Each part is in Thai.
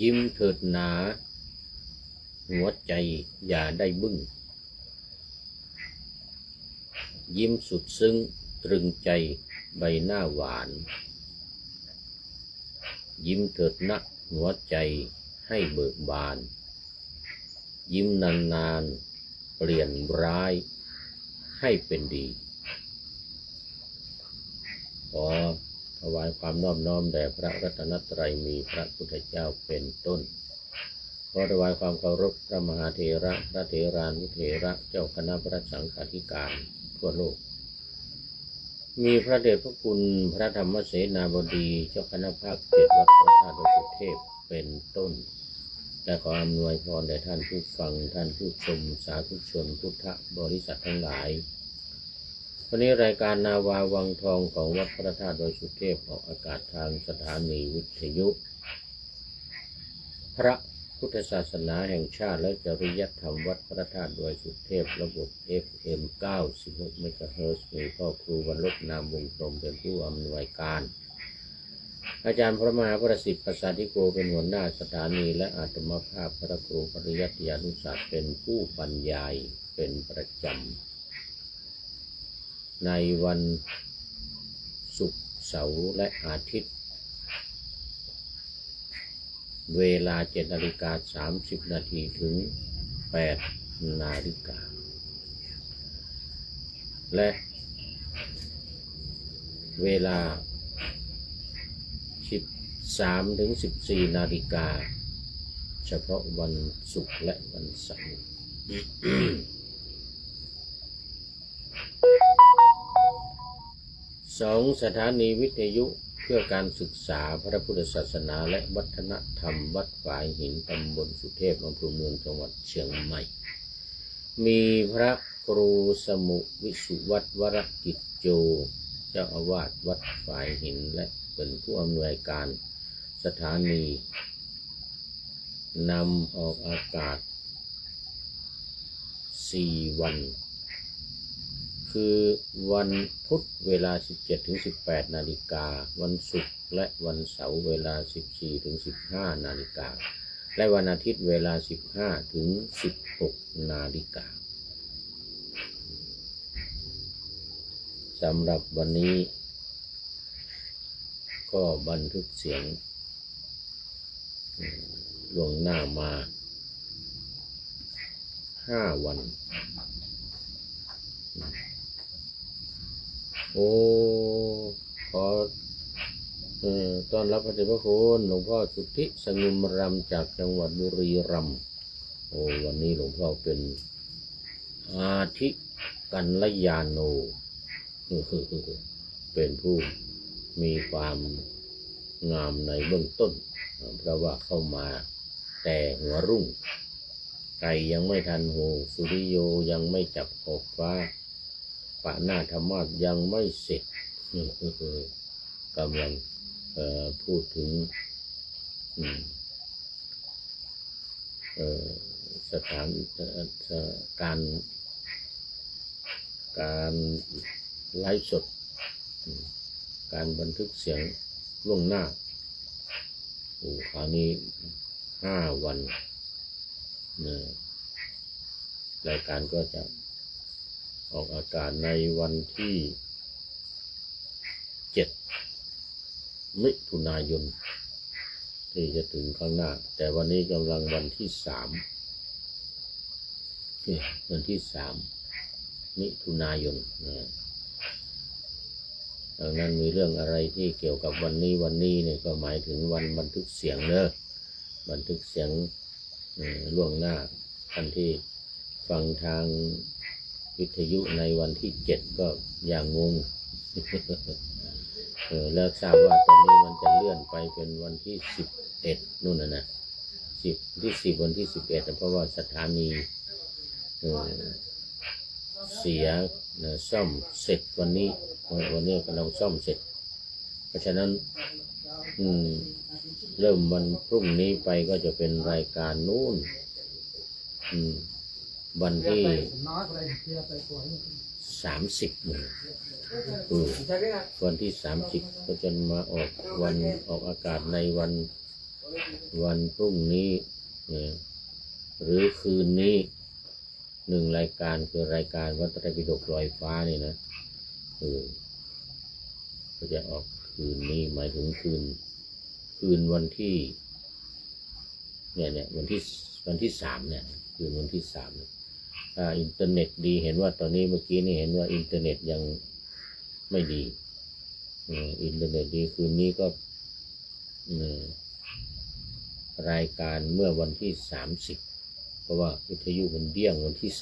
ยิ้มเถิดหนาหัวใจอย่าได้บึ้งยิ้มสุดซึ้งตรึงใจใบหน้าหวานยิ้มเถิดนะหัวใจให้เบิกบานยิ้มนานๆเปลี่ยนร้ายให้เป็นดีขอถวายความนอบน้อมแด่พระรัตนตรัยมีพระพุทธเจ้าเป็นต้นขอถวายความเคารพพระมหาเถระพระเถรานุเถระเจ้าคณะพระสังฆาธิการทั่วโลกมีพระเดชพระคุณพระธรรมเสนาบดีเจ้าคณะภาค7วัดพระธาตุดอยสุเทพเป็นต้นและขออำนวยพรแด่ท่านผู้ฟังท่านผู้ชมสาธุชนพุทธบริษัททั้งหลายวันนี้รายการนาวาวังทองของวัดพระธาตุดอยสุเทพออกอากาศทางสถานีวิทยุพระพุทธศาสนาแห่งชาติและจริยธรรมวัดพระธาตุดอยสุเทพระบบ FM 96 เมกะเฮิรตซ์มีพ่อครูวรรณนามวงศ์พรหมเป็นผู้อำนวยการอาจารย์พระมหาประสิทธิ์ประสาธิโกเป็นหัวหน้าสถานีและอาตมาภาพพระครูปริยัติยานุศาสตร์เป็นผู้บรรยายเป็นประจำในวันศุกร์เสาร์และอาทิตย์เวลา 7:30 นาทีถึง 8 นาฬิกาและเวลา 13 ถึง 14 นาฬิกาเฉพาะวันศุกร์และวันเสาร์สองสถานีวิทยุเพื่อการศึกษาพระพุทธศาสนาและวัฒนธรรมวัดฝายหินตำบลสุเทพอำเภอเมืองจังหวัดเชียงใหม่มีพระครูสมุวิสุวัฒน์วรกิจโจเจ้าอาวาสวัดฝายหินและเป็นผู้อำนวยการสถานีนำออกอากาศ4 วันคือวันพุธเวลา 17 ถึง 18 นาฬิกาวันศุกร์และวันเสาร์เวลา 14 ถึง 15 นาฬิกาและวันอาทิตย์เวลา 15 ถึง 16 นาฬิกาสำหรับวันนี้ก็บันทึกเสียงล่วงหน้ามา5 วันขอต้อนรับพระเดชพระคุณหลวงพ่อสุทธิสงุมรำจากจังหวัดบุรีรัมย์วันนี้หลวงพ่อเป็นอาทิกัลยาโนเป็นผู้มีความงามในเบื้องต้นเพราะว่าเข้ามาแต่หัวรุ่งไก่ยังไม่ทันหูสุริโยยังไม่จับขอบฟ้าปะหน้าธรรมาสยังไม่เสร็จกำลังพูดถึงสถานการไลฟ์สดการบันทึกเสียงล่วงหน้าคราวนี้5 วันรายการก็จะออกอากาศในวันที่7 มิถุนายนที่จะถึงข้างหน้าแต่วันนี้กำลังวันที่3มิถุนายนดังนั้นมีเรื่องอะไรที่เกี่ยวกับวันนี้เนี่ยก็หมายถึงวันบันทึกเสียงบันทึกเสียงล่วงหน้าท่านที่ฟังทางวิทยุในวันที่7ก็อย่างงงแล้วทราบว่าตอนนี้มันจะเลื่อนไปเป็นวันที่11นู่นนะ10วันที่11เพราะว่าสถานีเสียซ่อมเสร็จวันนี้กำลังซ่อมเสร็จเพราะฉะนั้นเริ่มวันพรุ่งนี้ไปก็จะเป็นรายการนู้นวันที่30วันที่30ก็จะมาออกอากาศในวัน วันพรุ่งนี้หรือคืนนี้1 รายการคือรายการวัดไตรปิฎกลอยฟ้านี่นะก็จะออกคืนนี้หมายถึงคืนวันที่เนี่ยวันที่3เนี่ยคืนวันที่3ถ้าอินเทอร์เน็ตดีเห็นว่าตอนนี้เมื่อกี้นี่เห็นว่าอินเทอร์เน็ตยังไม่ดีอินเทอร์เน็ตดีคืนนี้ก็รายการเมื่อวันที่30เพราะว่าวิทยุมันเดี้ยงวันที่30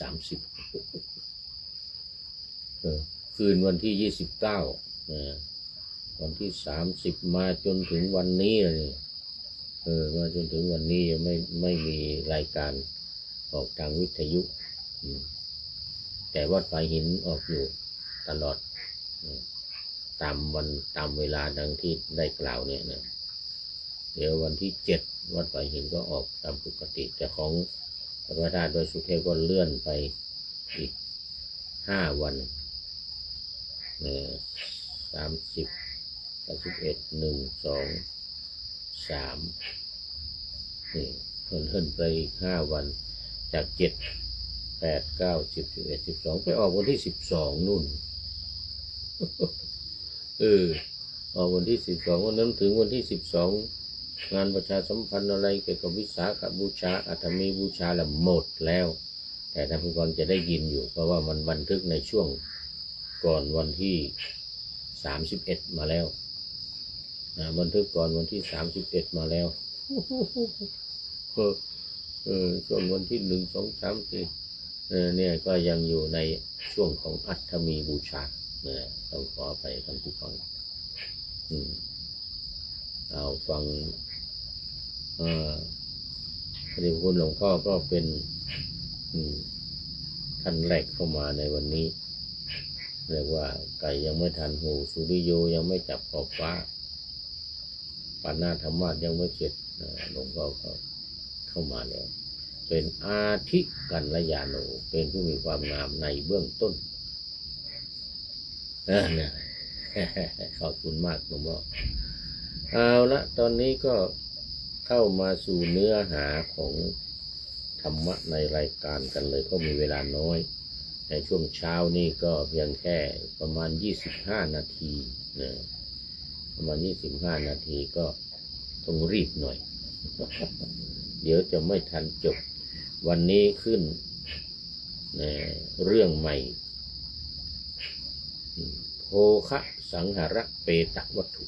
คืนวันที่29วันที่30มาจนถึงวันนี้เลยมาจนถึงวันนี้ยังไม่มีรายการออกทางวิทยุแต่วัดฝายหินออกอยู่ตลอดตามวันตามเวลาดังที่ได้กล่าวเนี่ยนะเดี๋ยววันที่7วัดฝายหินก็ออกตามปกติแต่ของพระธาตุดอยสุเทพก็เลื่อนไปอีก5 วัน30 31 1 2 3นี่เลื่อนไปอีก5 วันจาก7 8 9 10 11 12ไปออกวันที่12นู่นออกวันที่12วันนั้นถึงวันที่12งานประชาสัมพันธ์อะไรเกี่ยวกับวิสาขบูชาอัฐมีบูชาละหมดแล้วแต่ท่านผู้ฟังจะได้ยินอยู่เพราะว่ามันบันทึกในช่วงก่อนวันที่31มาแล้วบันทึกก่อนวันที่31มาแล้วช่วงวันที่1 2 3 4เนี่ยก็ยังอยู่ในช่วงของอัฐมีบูชาต้องขอไปท่านผู้ฟังเอาฟังพระเดชพระคุณหลวงพ่อก็เป็นท่านแรกเข้ามาในวันนี้เรียกว่าไก่ยังไม่ทันหูสุริโยยังไม่จับขอบฟ้าปานาธรรมาสยังไม่เสร็จหลวงพ่อก็เข้ามาแล้วเป็นอาทิกัลยาโนเป็นผู้มีความงามในเบื้องต้นเนี่ยขอบคุณมากหลวงพ่อเอาละตอนนี้ก็เข้ามาสู่เนื้อหาของธรรมะในรายการกันเลยเพราะมีเวลาน้อยในช่วงเช้านี่ก็เพียงแค่ประมาณ25 นาทีนะประมาณ25 นาทีก็ต้องรีบหน่อย เดี๋ยวจะไม่ทันจบวันนี้ขึ้นเรื่องใหม่โภคะสังหาระเปตวัตถุ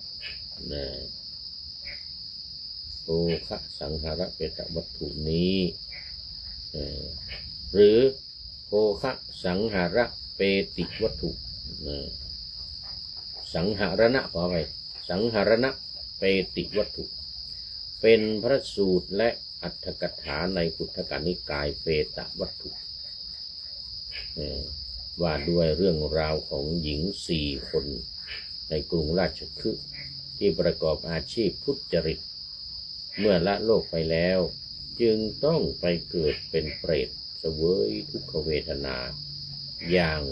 โภคะสังหาระเปตวัตถุนี้หรือโภคะสังหาระเปติวัตถุสังหารณะขอไปสังหารณะเปติวัตถุเป็นพระสูตรและอัตถกถาในพุทธกนิกายเปตวัตถุว่าด้วยเรื่องราวของหญิง4 คนในกรุงราชคฤห์ที่ประกอบอาชีพทุจริตเมื่อละโลกไปแล้วจึงต้องไปเกิดเป็นเปรตเสวยทุกขเวทนาอย่าง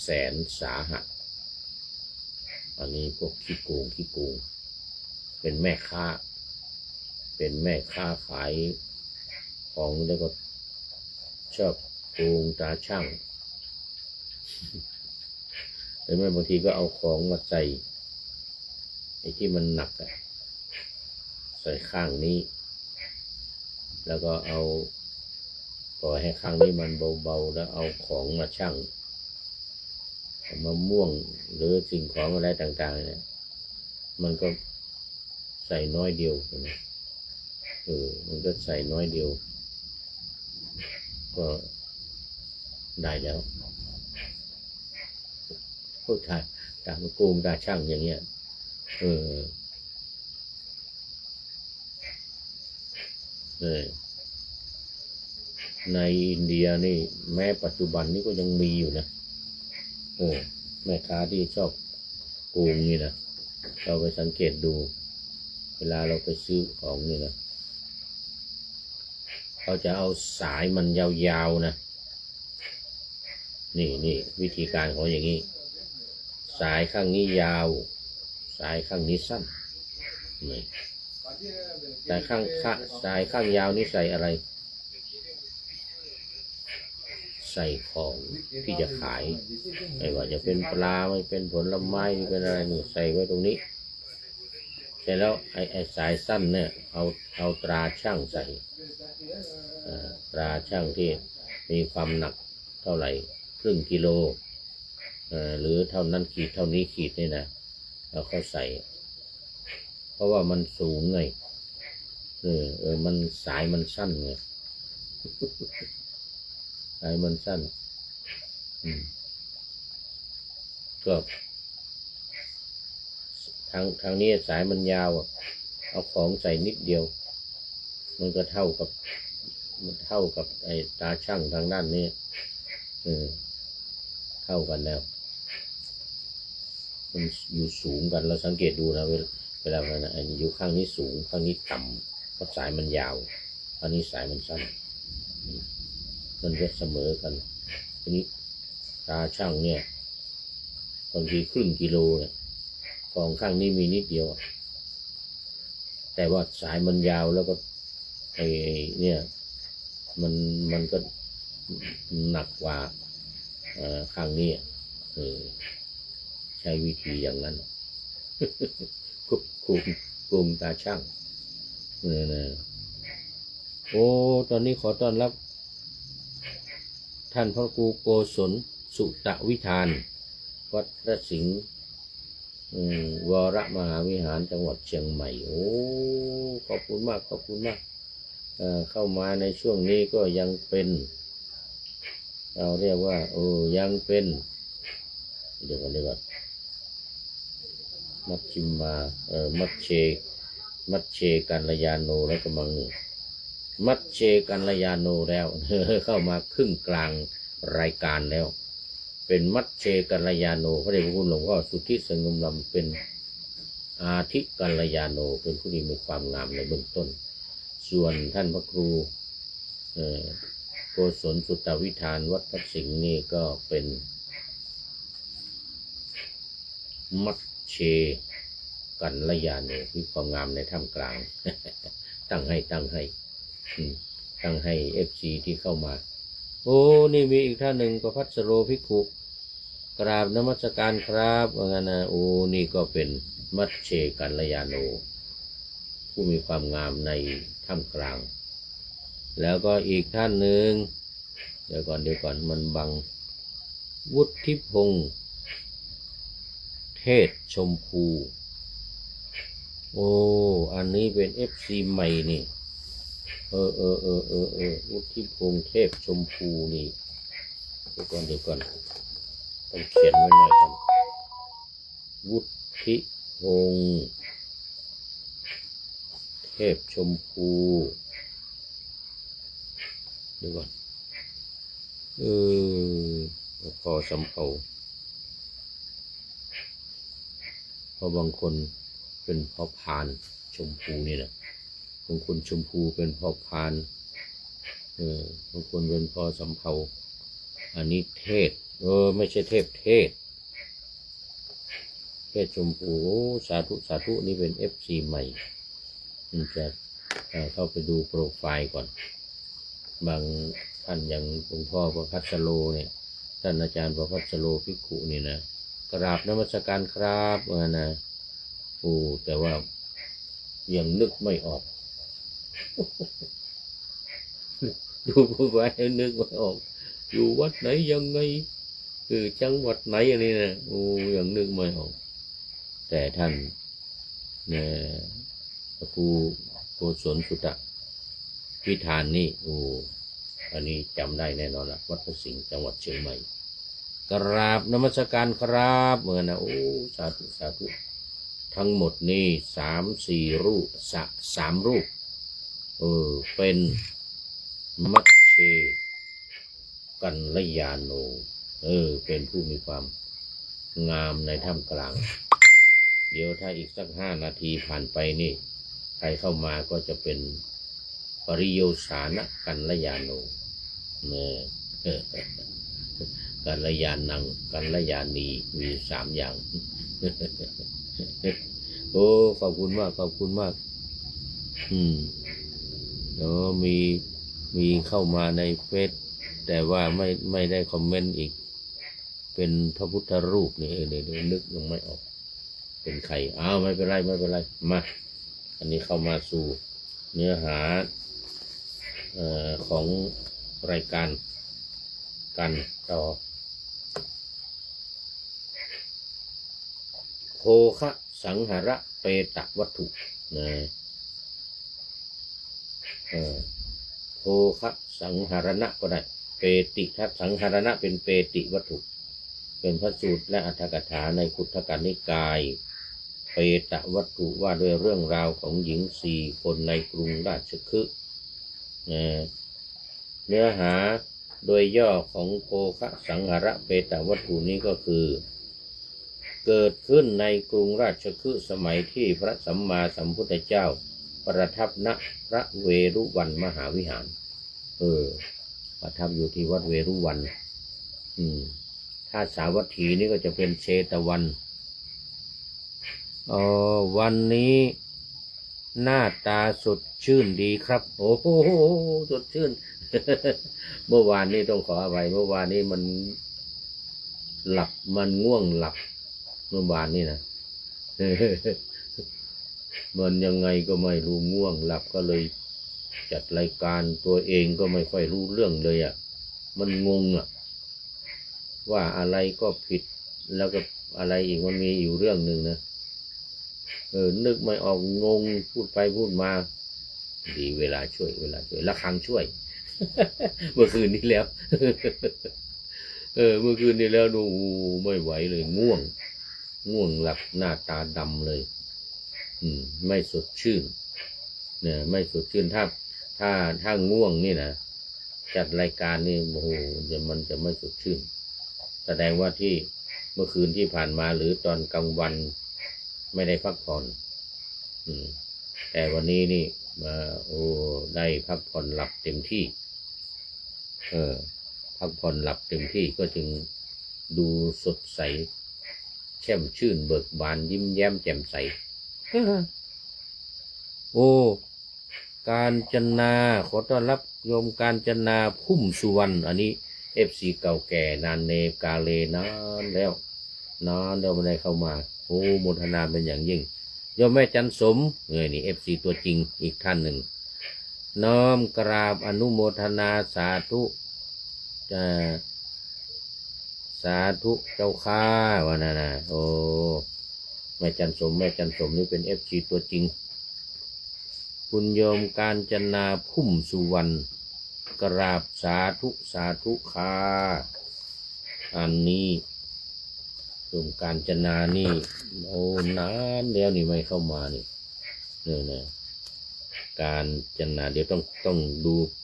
แสนสาหัสอันนี้พวกขี้โกงเป็นแม่ค้าขายของแล้วก็ชอบโกงตาช่างหรือไม่บางทีก็เอาของมาใส่ไอ้ที่มันหนักใส่ข้างนี้แล้วก็เอาปล่อยให้ข้างนี้มันเบาๆแล้วเอาของมาชั่งมะม่วงหรือสิ่งของอะไรต่างๆเนี่ยมันก็ใส่น้อยเดียวใช่ไหมมันก็ใส่น้อยเดียวก็ได้แล้วพวกตามโกงตาช่างอย่างเงี้ยในอินเดียนี่แม้ปัจจุบันนี้ก็ยังมีอยู่นะแม่ค้าที่ชอบโกงนี่นะเราไปสังเกตดูเวลาเราไปซื้อของนี่นะเขาจะเอาสายมันยาวๆนะนี่วิธีการของอย่างนี้สายข้างนี้ยาวสายข้างนี้สั้นนี่ แต่สายข้างยาวนี่ใส่อะไร ใส่ของที่จะขายไม่ว่าจะเป็นปลาไม่เป็นผลไม้ไม่เป็นอะไรนี่ใส่ไว้ตรงนี้เสร็จแล้วไอ้สายสั้นเนี่ยเอาตราช่างใส่ตราช่างที่มีความหนักเท่าไหร่ครึ่งกิโลหรือเท่านั้นขีดเท่านี้ขีดนี่นะเราก็ใส่เพราะว่ามันสูงไงมันสายมันสั้นไงสายมันสั้นก็ทางนี้สายมันยาวเอาของใส่นิดเดียวมันก็เท่ากับไอ้ตาช่างทางด้านนี้เท่ากันแล้วมันอยู่สูงกันเราสังเกตดูนะเวลานะอันอยู่ข้างนี้สูงข้างนี้ต่ำเพราะสายมันยาวข้างนี้สายมันสั้นมันจะเสมอกันทีนี้ตาช่างเนี่ยบางทีครึ่งกิโลเนี่ยของข้างนี้มีนิดเดียวแต่ว่าสายมันยาวแล้วก็ไอ้เนี่ยมันก็หนักกว่าข้างนี้ใช้วิธีอย่างนั้นคุมตาช่างเนี่ยโอ้ตอนนี้ขอต้อนรับท่านพระครูโกศลสุตวิธานวัดพระสิงห์วรมหาวิหารจังหวัดเชียงใหม่โอ้ขอบคุณมากเข้ามาในช่วงนี้ก็ยังเป็นเราเรียกว่ายังเป็นเดี๋ยวก่อนมัชฌิมามัชเชกัลยาโนแล้วกำลังมัชเชกัลยาโนแล้วเข้ามาครึ่งกลางรายการแล้วเป็นมัชเชกัลยาโนพระเดชพระคุณหลวงพ่อสุทธิสงมลำเป็นอาทิกัลยาโนเป็นผู้ที่มีความงามในเบื้องต้นส่วนท่านพระครูโกศลสุตวิธานวัดพระสิงห์นี่ก็เป็นมัชเชกัลยาโนมีความงามในท่ามกลาง ตั้งให้FCที่เข้ามาโอ้นี่มีอีกท่านหนึ่งประภัสสโรภิกขุกราบนมัสการครับว่างั้นนะโอ้นี่ก็เป็นมัชเชกัลยาโนผู้มีความงามในท่ามกลางแล้วก็อีกท่านหนึ่งเดี๋ยวก่อนมันบังวุฒิพงษ์เทศชมพูโอ้อันนี้เป็น FC ใหม่นี่วุฒิพงษ์เทพชมพูนี่เดี๋ยวก่อนต้องเขียนไว้หน่อยครับวุฒิพงษ์เทพชมพูเดี๋ยวก่อนพอสำเภาเพราะบางคนเป็นพ่อพานชมพูนี่นะบางคนชมพูเป็นพ่อพานบางคนเป็นพ่อสำเภาอันนี้เทศไม่ใช่เทพชมพูสาธุนี่เป็น FC ใหม่จะเข้าไปดูโปรไฟล์ก่อนบางท่านอย่างหลวงพ่อประภัสสโรเนี่ยท่านอาจารย์ประภัสสโรภิกขุนี่นะกราบนมัสการครับนะแต่ว่ายังนึกไม่ออก ดูไว้นึกไม่ออกอยู่วัดไหนยังไงจังหวัดไหนอันนี้นะยังนึกไม่ออกแต่ท่านเนี่ยพระครูโกศลสุตวิธานนี่อันนี้จำได้แน่นอนละวัดพระสิงห์จังหวัดเชียงใหม่กราบนมัสการครับเหมือนนะสาธุทั้งหมดนี่3-4 รูป3 รูปเป็นมัชเชกัลยาโนเป็นผู้มีความงามในท่ามกลางเดี๋ยวถ้าอีกสัก5 นาทีผ่านไปนี่ใครเข้ามาก็จะเป็นปริโยสานะกัลยาโนกัลยาณังกัลยาณีมี3 อย่างขอบคุณมาก อืมแล้วมีเข้ามาในเฟซแต่ว่าไม่ได้คอมเมนต์อีกเป็นพระพุทธรูปนี่เดี๋ยวนึกยังไม่ออกเป็นใครไม่เป็นไรมาอันนี้เข้ามาสู่เนื้อหาของรายการกันต่อโภคะสังหระเปตวัตถุนะโภคะสังหรณะก็ได้เปติทัศสังหรณะเป็นเปติวัตถุเป็นพระสูตรและอรรถกถาในคุถกนิกายเปตวัตถุว่าด้วยเรื่องราวของหญิง4 คนในกรุงราชคฤห์เนื้อหาโดยย่อของโภคะสังหระเปตวัตถุนี้ก็คือเกิดขึ้นในกรุงราชคฤห์สมัยที่พระสัมมาสัมพุทธเจ้าประทับณพระเวรุวันมหาวิหารประทับอยู่ที่วัดเวรุวันถ้าสาวัตถีนี่ก็จะเป็นเชตวันวันนี้หน้าตาสดชื่นดีครับโอ้โหสดชื่น เมื่อวานนี้ต้องขออภัยเมื่อวานนี้มันหลับมันง่วงหลับเมื่อวานนี้นะ มันยังไงก็ไม่รู้ง่วงหลับก็เลยจัดรายการตัวเองก็ไม่ค่อยรู้เรื่องเลยมันงงว่าอะไรก็ผิดแล้วก็อะไรอีกมันมีอยู่เรื่องหนึ่งนะนึกไม่ออกงงพูดไปพูดมาดีเวลาช่วยละครังช่วย เมื่อคืนนี้แล้ว เมื่อคืนนี้แล้วดูไม่ไหวเลยง่วงหลับหน้าตาดำเลยไม่สดชื่นเนี่ยไม่สดชื่นถ้าง่วงนี่นะจัดรายการนี่โอ้โหมันจะไม่สดชื่นแสดงว่าที่เมื่อคืนที่ผ่านมาหรือตอนกลางวันไม่ได้พักผ่อนแต่วันนี้นี่ได้พักผ่อนหลับเต็มที่พักผ่อนหลับเต็มที่ก็จึงดูสดใสแช่มชื่นเบิกบานยิ้มแย้มแจ่มใส กาญจนาขอต้อนรับโยมกาญจนาพุ่มสุวรรณอันนี้FC เก่าแก่นานเนกาเลนานแล้วไม่ได้เข้ามาโมทนาเป็นอย่างยิ่งโยมแม่จันสมนี่FC ตัวจริงอีกท่านหนึ่งน้อมกราบอนุโมทนาสาธุเจ้าข้าวะนะแม่จันสมนี่เป็นFC ตัวจริงคุณโยมกาญจนาพุ่มสุวรรณกราบสาธุค่ะอันนี้โยมกาญจนานี่นานแล้วนี่ไม่เข้ามานี่เนี่ยกาญจนาเดี๋ยวต้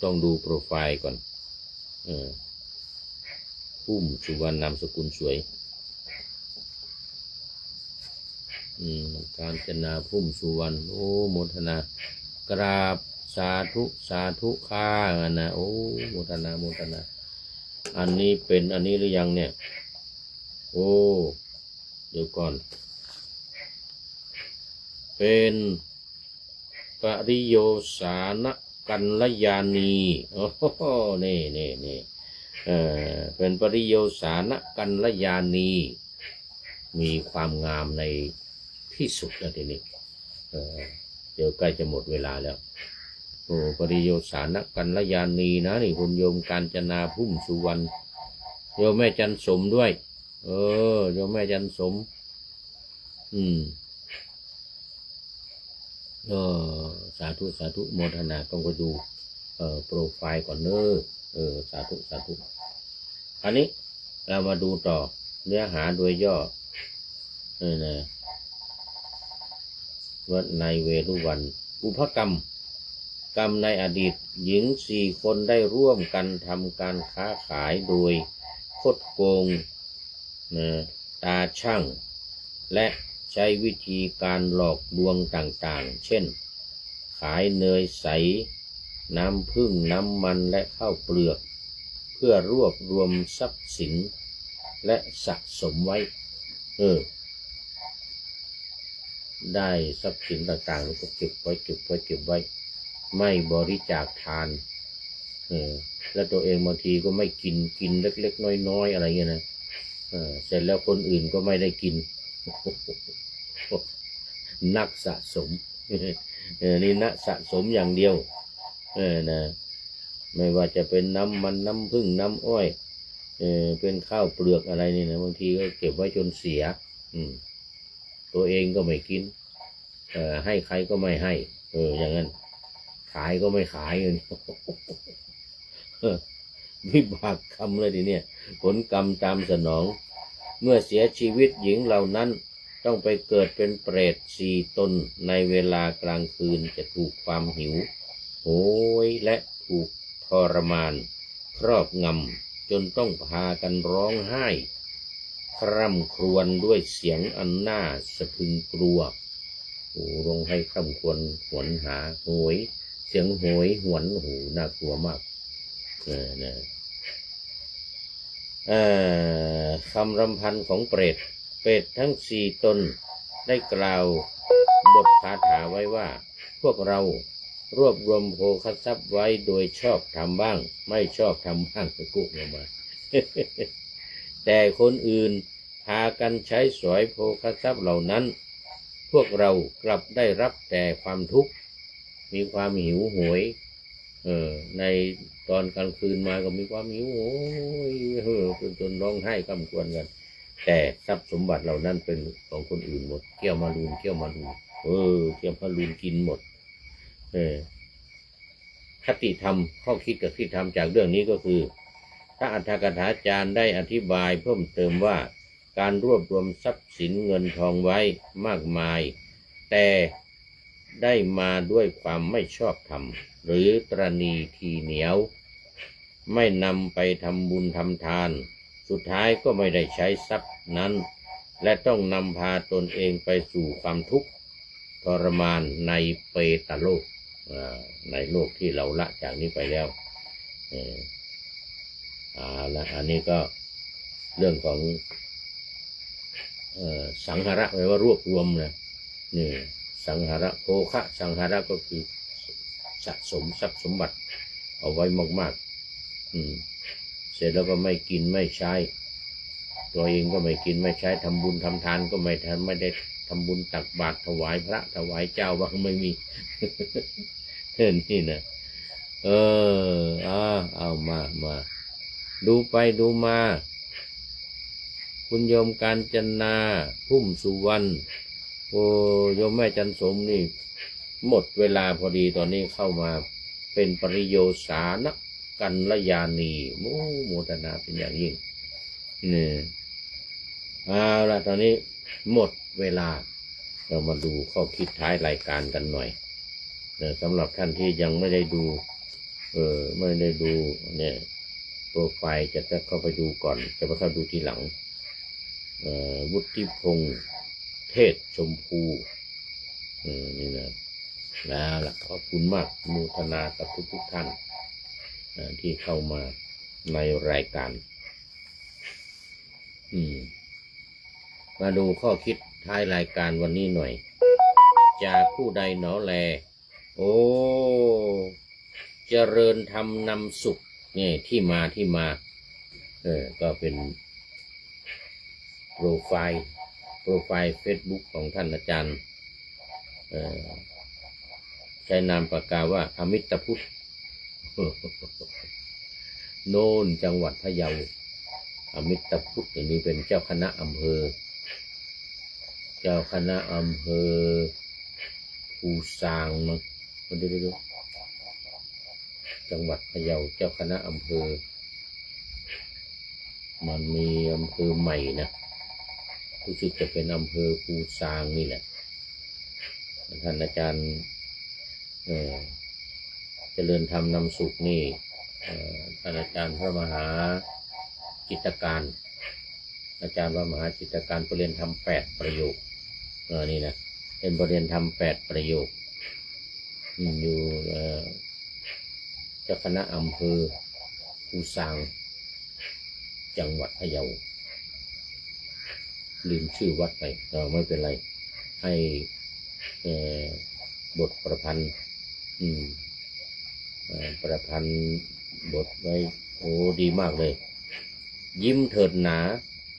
องดูโปรไฟล์ก่อนพุ่มสุวรรณนามสกุลสวยกาญจนาพุ่มสุวรรณโมทนากราบสาธุค่ะนะโมทนาอันนี้เป็นอันนี้หรือยังเนี่ยเดี๋ยวก่อนเป็นปริโยสานกัลยาณีนี่เป็นปริโยสานกัลยาณีมีความงามในที่สุดแล้วทีนี้เดี๋ยวใกล้จะหมดเวลาแล้วปริโยสานกัลยาณีนะนี่คุณโยมกาญจนาพุ่มสุวรรณโยมแม่จันสมด้วยโยมแม่จันสมสาธุโมทนาต้องไปดูโปรไฟล์ก่อนสาธุอันนี้เรามาดูต่อเนื้อหาโดยย่อวัดในเวรุวันอุปกรรมในอดีตหญิง4 คนได้ร่วมกันทำการค้าขายโดยคดโกงตาช่างและใช้วิธีการหลอกลวงต่างๆเช่นขายเนยใสน้ำผึ้งน้ำมันและข้าวเปลือกเพื่อรวบรวมทรัพย์สินและสะสมไว้ได้ทรัพย์สินต่างๆก็เก็บไว้ ไม่บริจาคทานแล้วตัวเองบางทีก็ไม่กินเล็กๆน้อยๆอะไรเงี้ยนะเสร็จแล้วคนอื่นก็ไม่ได้กิน นักสะสมนี่นักสะสมอย่างเดียวนะไม่ว่าจะเป็นน้ำมันน้ำผึ้งน้ำอ้อยเป็นข้าวเปลือกอะไรนี่นะบางทีก็เก็บไว้จนเสียตัวเองก็ไม่กินให้ใครก็ไม่ให้อย่างนั้นขายก็ไม่ขายเงิน วิบากกรรมเลยทีเนี่ยผลกรรมตามสนองเมื่อเสียชีวิตหญิงเหล่านั้นต้องไปเกิดเป็นเปรต4 ตนในเวลากลางคืนจะถูกความหิวโหยและถูกทรมานครอบงำจนต้องพากันร้องไห้คร่ำครวญด้วยเสียงอันน่าสะพรึงกลัวร้องให้คร่ำครวญหวนหาโหยเสียงโหยหวนน่ากลัวมากคำรำพันของเปรตทั้ง4 ตนได้กล่าวบทคาถาไว้ว่าพวกเรารวบรวมโภคทรัพย์ไว้โดยชอบทำบ้างไม่ชอบทำบ้างก็กุลงมา แต่คนอื่นพากันใช้สอยโภคทรัพย์เหล่านั้นพวกเรากลับได้รับแต่ความทุกข์มีความหิวโหยในตอนกลางคืนมาก็มีความหิวโหยจนร้องไห้กำกวรกันแต่ทรัพย์สมบัติเหล่านั้นเป็นของคนอื่นหมดเกี่ยวมาลูนเกี่ยวมาลูนกินหมดคติธรรมข้อคิดกับคติธรรมจากเรื่องนี้ก็คือพระอัฏฐกถาจารย์ได้อธิบายเพิ่มเติมว่าการรวบรวมทรัพย์สินเงินทองไว้มากมายแต่ได้มาด้วยความไม่ชอบธรรมหรือตรณีทีเหนียวไม่นำไปทำบุญทำทานสุดท้ายก็ไม่ได้ใช้ทรัพย์นั้นและต้องนำพาตนเองไปสู่ความทุกข์ทรมานในเปตโลกในโลกที่เราละจากนี้ไปแล้วและอันนี้ก็เรื่องของสังหาระแปลว่ารวบรวมนะนี่สังหาระโภคะสังหาระก็คือสะสมทรัพย์สมบัติเอาไว้มากๆเสร็จแล้วก็ไม่กินไม่ใช้ตัวเองก็ไม่กินไม่ใช้ทำบุญทำทานก็ไม่ได้ทำบุญตักบาตรถวายพระถวายเจ้าบ้างไม่มี นี่นะเอามาดูไปดูมาคุณโยมกาญจนาพุ่มสุวรรณโยมแม่จันสมนี่หมดเวลาพอดีตอนนี้เข้ามาเป็นปริโยสานกัลยาณีโมทนาเป็นอย่างยิ่งนี่เอาละตอนนี้หมดเวลาเรามาดูข้อคิดท้ายรายการกันหน่อยสำหรับท่านที่ยังไม่ได้ดูไม่ได้ดูเนี่ยโปรไฟล์จะเข้าไปดูก่อนจะไปเข้าดูทีหลังวุฒิพงษ์เทศชมพูนี่นะแล้วล่ะขอบคุณมากโมทนากับทุกท่านที่เข้ามาในรายการมาดูข้อคิดท้ายรายการวันนี้หน่อยจากผู้ใดหนอแลเจริญธรรมนำสุขนี่ที่มาก็เป็นโปรไฟล์เฟซบุ๊กของท่านอาจารย์ใช้นามปากกาว่าอมิตพุทธ โน่นจังหวัดพะเยาอมิตพุทธนี่เป็นเจ้าคณะอำเภอภูซางมั้งดูจังหวัดพะเยาเจ้าคณะอำเภอมันมีอำเภอใหม่นะรู้สึกจะเป็นอำเภอภูซางนี่แหละท่านอาจารย์เจริญธรรมนำสุขนี่ท่านอาจารย์พระมหาจิตการอาจารย์พระมหาจิตการเรียนธรรม8 ประโยคนี่นะเป็นเรียนธรรม8 ประโยคอยู่เจ้าคณะอำเภอภูซางจังหวัดพะเยาลืมชื่อวัดไปไม่เป็นไรให้บทประพันธ์ ประพันธ์บทไว้โอ้ดีมากเลย ยิ้มเถิดหนา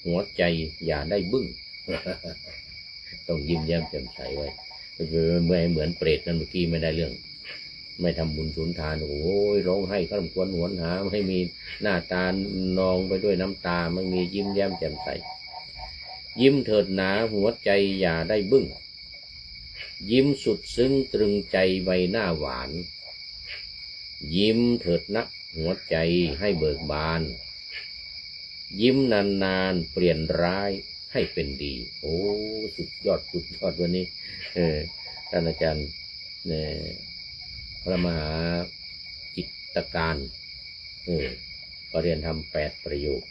หัวใจอย่าได้บึ้ง ต้องยิ้มแย้มแจ่มใสไว้ไม่เหมือนเปรตนั่นเมื่อกี้ไม่ได้เรื่อง ไม่ทำบุญสุนทานโอ้ยร้องไห้คร่ำครวญหวนหาไม่มีหน้าตานองไปด้วยน้ำตาไม่มียิ้มแย้มแจ่มใสยิ้มเถิดหนาหัวใจอย่าได้บึ้งยิ้มสุดซึ้งตรึงใจใบหน้าหวานยิ้มเถิดนักหัวใจให้เบิกบานยิ้มนานๆเปลี่ยนร้ายให้เป็นดีโอ้สุดยอดวันนี้ท่านอาจารย์พระมหาจิตการก็เรียนทำ8 ประโยค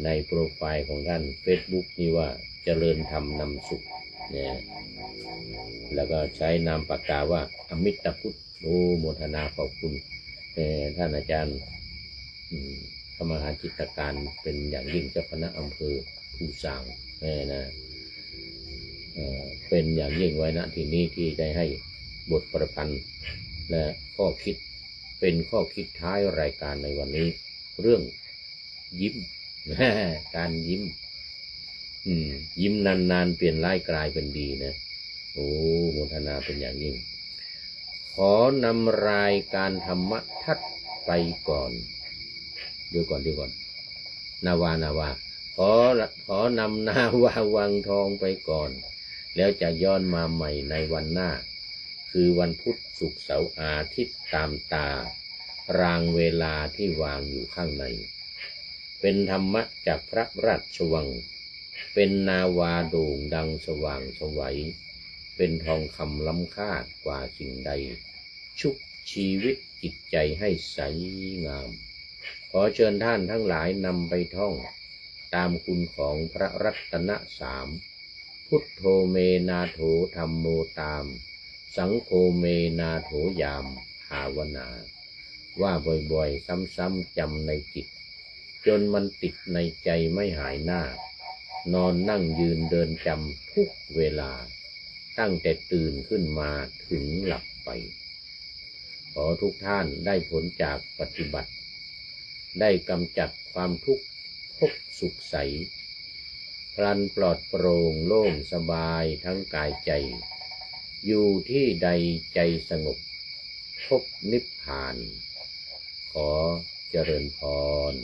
ในโปรไฟล์ของท่าน Facebook นี่ว่าเจริญธรรมนำสุขเนี่ยแล้วก็ใช้นามปากกาว่าอมิตรพุทธโอ้โมทนาขอบคุณท่านอาจารย์พระมหาจิตการเป็นอย่างยิ่งเจ้าคณะอำเภอภูสางนะเป็นอย่างยิ่งไว้ณที่นี้ที่ได้ให้บทประพันธ์และข้อคิดเป็นข้อคิดท้ายรายการในวันนี้เรื่องยิ้ม การยิ้มยิ้มนานๆเปลี่ยนร้ายกลายเป็นดีนะโอ้โมทนาเป็นอย่างยิ่งขอนำรายการธรรมทัศน์ไปก่อนเดี๋ยวก่อนนาวาขอนำนาวาวังทองไปก่อนแล้วจะย้อนมาใหม่ในวันหน้าคือวันพุธศุกร์เสาร์อาทิตย์ตามตารางเวลาที่วางอยู่ข้างในเป็นธรรมะจากพระราชวังเป็นนาวาโด่งดังสว่างไสวเป็นทองคำล้ำค่ากว่าสิ่งใดชุบชีวิตจิตใจให้ใสงามขอเชิญท่านทั้งหลายนำไปท่องตามคุณของพระรัตน3พุทโธเมนาโถธัมโมตามสังโฆเมนาโถยามภาวนาว่าบ่อยๆซ้ำๆจำในจิตจนมันติดในใจไม่หายหน้านอนนั่งยืนเดินจำทุกเวลาตั้งแต่ตื่นขึ้นมาถึงหลับไปขอทุกท่านได้ผลจากปฏิบัติได้กำจัดความทุกข์พบสุขใสพลันปลอดโปร่งโล่งสบายทั้งกายใจอยู่ที่ใดใจสงบพบนิพพานขอเจริญพร